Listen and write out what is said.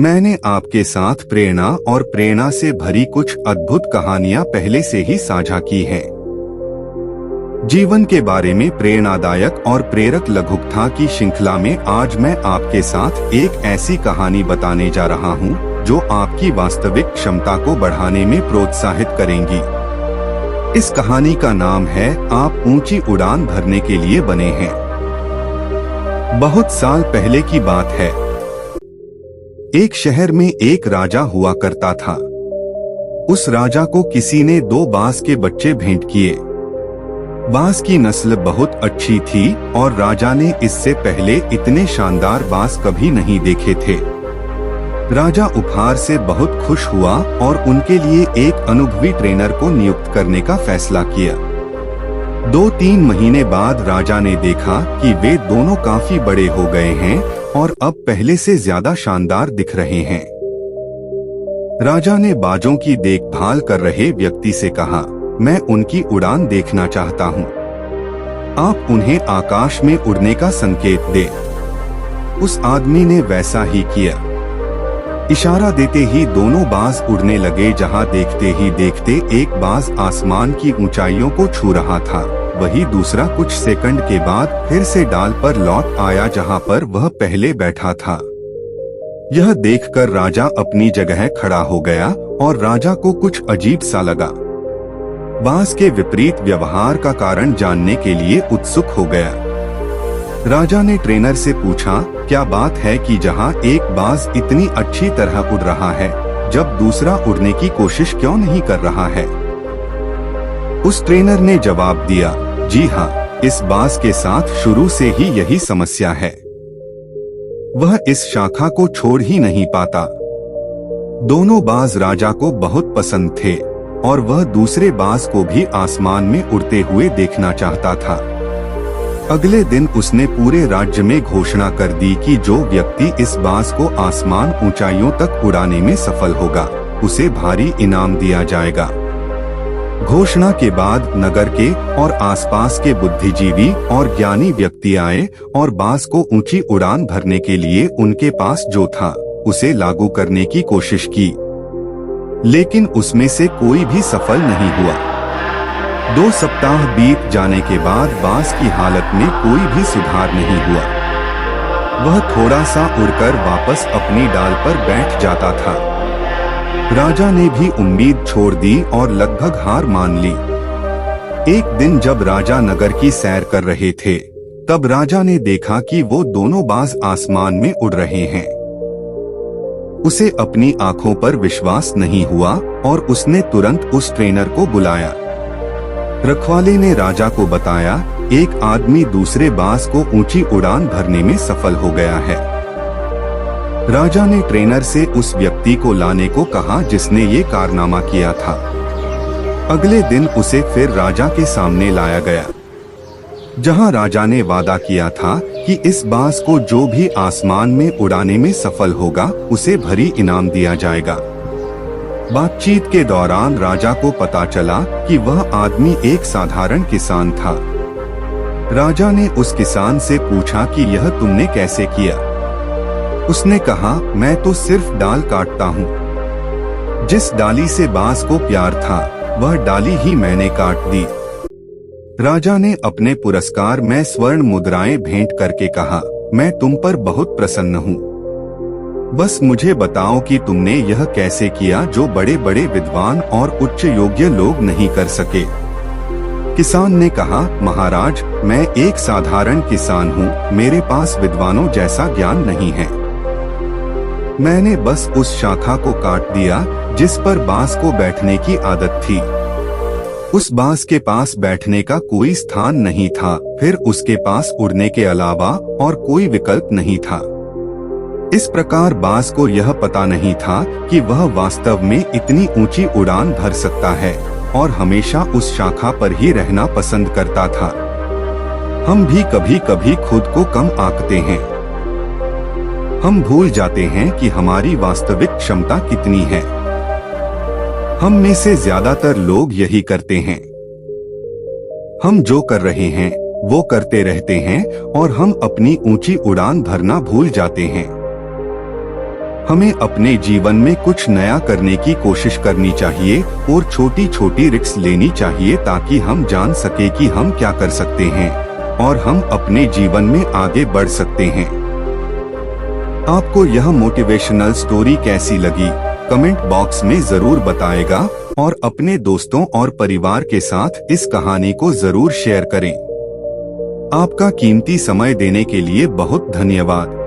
मैंने आपके साथ प्रेरणा और प्रेरणा से भरी कुछ अद्भुत कहानियां पहले से ही साझा की हैं। जीवन के बारे में प्रेरणादायक और प्रेरक लघुकथा की श्रृंखला में आज मैं आपके साथ एक ऐसी कहानी बताने जा रहा हूं, जो आपकी वास्तविक क्षमता को बढ़ाने में प्रोत्साहित करेंगी। इस कहानी का नाम है आप ऊंची उड़ान भरने के लिए बने हैं। बहुत साल पहले की बात है। एक शहर में एक राजा हुआ करता था। उस राजा को किसी ने 2 बांस के बच्चे भेंट किए। बांस की नस्ल बहुत अच्छी थी और राजा ने इससे पहले इतने शानदार बांस कभी नहीं देखे थे। राजा उपहार से बहुत खुश हुआ और उनके लिए एक अनुभवी ट्रेनर को नियुक्त करने का फैसला किया। 2-3 महीने बाद राजा ने देखा कि वे दोनों काफी बड़े हो गए हैं और अब पहले से ज्यादा शानदार दिख रहे हैं। राजा ने बाजों की देखभाल कर रहे व्यक्ति से कहा, मैं उनकी उड़ान देखना चाहता हूँ। आप उन्हें आकाश में उड़ने का संकेत दे। उस आदमी ने वैसा ही किया। इशारा देते ही दोनों बाज उड़ने लगे। जहाँ देखते ही देखते एक बाज आसमान की ऊंचाइयों को छू रहा था, वही दूसरा कुछ सेकंड के बाद फिर से डाल पर लौट आया जहाँ पर वह पहले बैठा था। यह देखकर राजा अपनी जगह खड़ा हो गया और राजा को कुछ अजीब सा लगा। बाज के विपरीत व्यवहार का कारण जानने के लिए उत्सुक हो गया। राजा ने ट्रेनर से पूछा, क्या बात है कि जहाँ एक बाज इतनी अच्छी तरह उड़ रहा है, जब दूसरा उड़ने की कोशिश क्यों नहीं कर रहा है? उस ट्रेनर ने जवाब दिया, जी हाँ, इस बाज के साथ शुरू से ही यही समस्या है। वह इस शाखा को छोड़ ही नहीं पाता। दोनों बाज राजा को बहुत पसंद थे और वह दूसरे बाज को भी आसमान में उड़ते हुए देखना चाहता था। अगले दिन उसने पूरे राज्य में घोषणा कर दी कि जो व्यक्ति इस बाज को आसमान ऊंचाइयों तक उड़ाने में सफल होगा, उसे भारी इनाम दिया जाएगा। घोषणा के बाद नगर के और आसपास के बुद्धिजीवी और ज्ञानी व्यक्ति आए और बाज को ऊंची उड़ान भरने के लिए उनके पास जो था उसे लागू करने की कोशिश की, लेकिन उसमें से कोई भी सफल नहीं हुआ। 2 सप्ताह बीत जाने के बाद बाज की हालत में कोई भी सुधार नहीं हुआ। वह थोड़ा सा उड़कर वापस अपनी डाल पर बैठ जाता था। राजा ने भी उम्मीद छोड़ दी और लगभग हार मान ली। एक दिन जब राजा नगर की सैर कर रहे थे, तब राजा ने देखा कि वो दोनों बाज आसमान में उड़ रहे हैं। उसे अपनी आंखों पर विश्वास नहीं हुआ और उसने तुरंत उस ट्रेनर को बुलाया। रखवाले ने राजा को बताया, एक आदमी दूसरे बाज को ऊंची उड़ान भरने में सफल हो गया है। राजा ने ट्रेनर से उस व्यक्ति को लाने को कहा जिसने ये कारनामा किया था। अगले दिन उसे फिर राजा के सामने लाया गया, जहां राजा ने वादा किया था कि इस बाज को जो भी आसमान में उड़ाने में सफल होगा, उसे भारी इनाम दिया जाएगा। बातचीत के दौरान राजा को पता चला कि वह आदमी एक साधारण किसान था। राजा ने उस किसान से पूछा कि यह तुमने कैसे किया? उसने कहा, मैं तो सिर्फ डाल काटता हूँ। जिस डाली से बाज को प्यार था, वह डाली ही मैंने काट दी। राजा ने अपने पुरस्कार में स्वर्ण मुद्राएं भेंट करके कहा, मैं तुम पर बहुत प्रसन्न हूँ। बस मुझे बताओ कि तुमने यह कैसे किया जो बड़े बड़े विद्वान और उच्च योग्य लोग नहीं कर सके। किसान ने कहा, महाराज, मैं एक साधारण किसान हूँ, मेरे पास विद्वानों जैसा ज्ञान नहीं है। मैंने बस उस शाखा को काट दिया जिस पर बाज को बैठने की आदत थी। उस बाज के पास बैठने का कोई स्थान नहीं था, फिर उसके पास उड़ने के अलावा और कोई विकल्प नहीं था। इस प्रकार बाज को यह पता नहीं था कि वह वास्तव में इतनी ऊंची उड़ान भर सकता है और हमेशा उस शाखा पर ही रहना पसंद करता था। हम भी कभी कभी खुद को कम आंकते हैं। हम भूल जाते हैं कि हमारी वास्तविक क्षमता कितनी है। हम में से ज्यादातर लोग यही करते हैं। हम जो कर रहे हैं वो करते रहते हैं और हम अपनी ऊंची उड़ान भरना भूल जाते हैं। हमें अपने जीवन में कुछ नया करने की कोशिश करनी चाहिए और छोटी छोटी रिस्क लेनी चाहिए ताकि हम जान सके कि हम क्या कर सकते हैं और हम अपने जीवन में आगे बढ़ सकते हैं। आपको यह मोटिवेशनल स्टोरी कैसी लगी कमेंट बॉक्स में जरूर बताएगा और अपने दोस्तों और परिवार के साथ इस कहानी को जरूर शेयर करें। आपका कीमती समय देने के लिए बहुत धन्यवाद।